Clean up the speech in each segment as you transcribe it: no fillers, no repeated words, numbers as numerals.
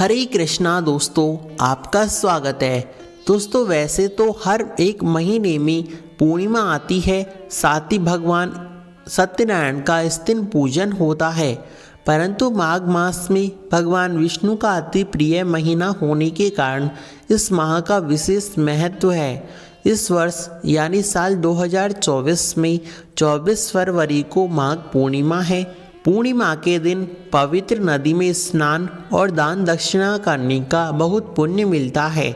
हरे कृष्णा दोस्तों, आपका स्वागत है। दोस्तों वैसे तो हर एक महीने में पूर्णिमा आती है, साथ ही भगवान सत्यनारायण का इस दिन पूजन होता है। परंतु माघ मास में भगवान विष्णु का अति प्रिय महीना होने के कारण इस माह का विशेष महत्व है। इस वर्ष यानी साल 2024 में 24 फरवरी को माघ पूर्णिमा है। पूर्णिमा के दिन पवित्र नदी में स्नान और दान दक्षिणा करने का बहुत पुण्य मिलता है।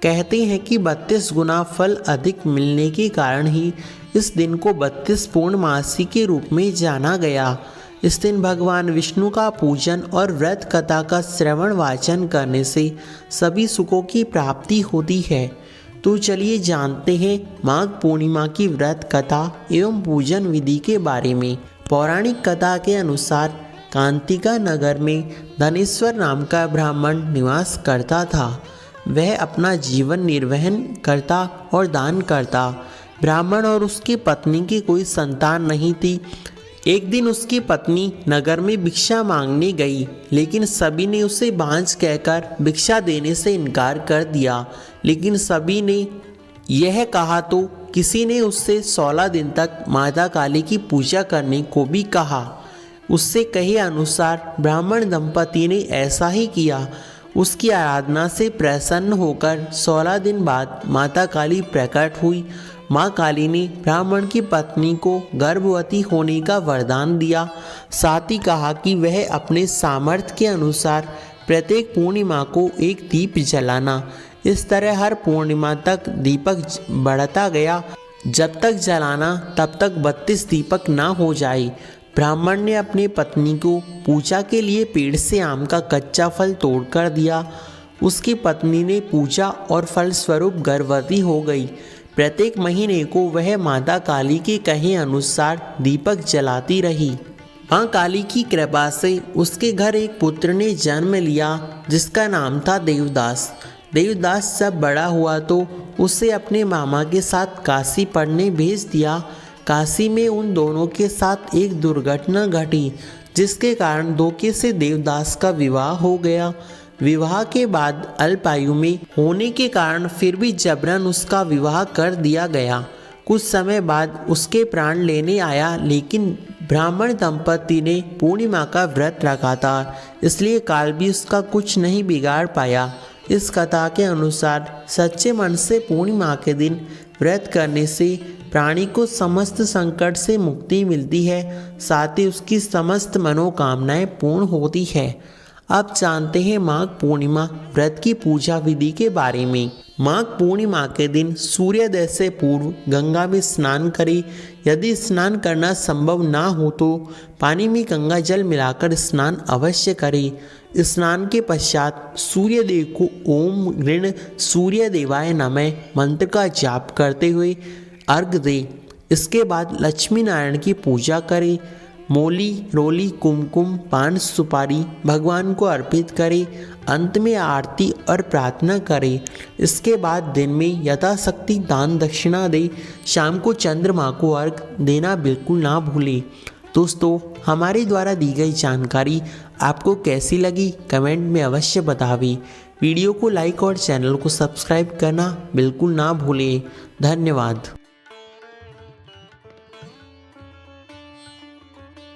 कहते हैं कि 32 गुना फल अधिक मिलने के कारण ही इस दिन को 32 पूर्णमासी के रूप में जाना गया। इस दिन भगवान विष्णु का पूजन और व्रत कथा का श्रवण वाचन करने से सभी सुखों की प्राप्ति होती है। तो चलिए जानते हैं माघ पूर्णिमा की व्रत कथा एवं पूजन विधि के बारे में। पौराणिक कथा के अनुसार कांतिका नगर में धनेश्वर नाम का ब्राह्मण निवास करता था। वह अपना जीवन निर्वहन करता और दान करता। ब्राह्मण और उसकी पत्नी की कोई संतान नहीं थी। एक दिन उसकी पत्नी नगर में भिक्षा मांगने गई, लेकिन सभी ने उसे बांझ कहकर भिक्षा देने से इनकार कर दिया। लेकिन सभी ने यह कहा तो किसी ने उससे 16 दिन तक माता काली की पूजा करने को भी कहा। उससे कहे अनुसार ब्राह्मण दंपति ने ऐसा ही किया। उसकी आराधना से प्रसन्न होकर 16 दिन बाद माता काली प्रकट हुई। माँ काली ने ब्राह्मण की पत्नी को गर्भवती होने का वरदान दिया। साथ ही कहा कि वह अपने सामर्थ्य के अनुसार प्रत्येक पूर्णिमा को एक दीप जलाना। इस तरह हर पूर्णिमा तक दीपक बढ़ता गया। जब तक जलाना तब तक 32 दीपक ना हो जाए। ब्राह्मण ने अपनी पत्नी को पूजा के लिए पेड़ से आम का कच्चा फल तोड़ कर दिया। उसकी पत्नी ने पूजा और फल स्वरूप गर्भवती हो गई। प्रत्येक महीने को वह माता काली के कहे अनुसार दीपक जलाती रही। माँ काली की कृपा से उसके घर एक पुत्र ने जन्म लिया, जिसका नाम था देवदास। देवदास जब बड़ा हुआ तो उसे अपने मामा के साथ काशी पढ़ने भेज दिया। काशी में उन दोनों के साथ एक दुर्घटना घटी, जिसके कारण धोखे से देवदास का विवाह हो गया। विवाह के बाद अल्पायु में होने के कारण फिर भी जबरन उसका विवाह कर दिया गया। कुछ समय बाद उसके प्राण लेने आया, लेकिन ब्राह्मण दंपति ने पूर्णिमा का व्रत रखा था, इसलिए काल भी उसका कुछ नहीं बिगाड़ पाया। इस कथा के अनुसार सच्चे मन से पूर्णिमा के दिन व्रत करने से प्राणी को समस्त संकट से मुक्ति मिलती है, साथ ही उसकी समस्त मनोकामनाएं पूर्ण होती है। अब जानते हैं माघ पूर्णिमा व्रत की पूजा विधि के बारे में। माघ पूर्णिमा के दिन सूर्योदय से पूर्व गंगा में स्नान करें। यदि स्नान करना संभव ना हो तो पानी में गंगा जल मिलाकर स्नान अवश्य करें। स्नान के पश्चात सूर्यदेव को ओम ऋण सूर्यदेवाय नमः मंत्र का जाप करते हुए अर्घ्य दें। इसके बाद लक्ष्मी नारायण की पूजा करें। मोली रोली कुमकुम पान सुपारी भगवान को अर्पित करें। अंत में आरती और प्रार्थना करें। इसके बाद दिन में यथाशक्ति दान दक्षिणा दें। शाम को चंद्रमा को अर्घ्य देना बिल्कुल ना भूलें। दोस्तों, हमारे द्वारा दी गई जानकारी आपको कैसी लगी कमेंट में अवश्य बतावें। वीडियो को लाइक और चैनल को सब्सक्राइब करना बिल्कुल ना भूलें। धन्यवाद।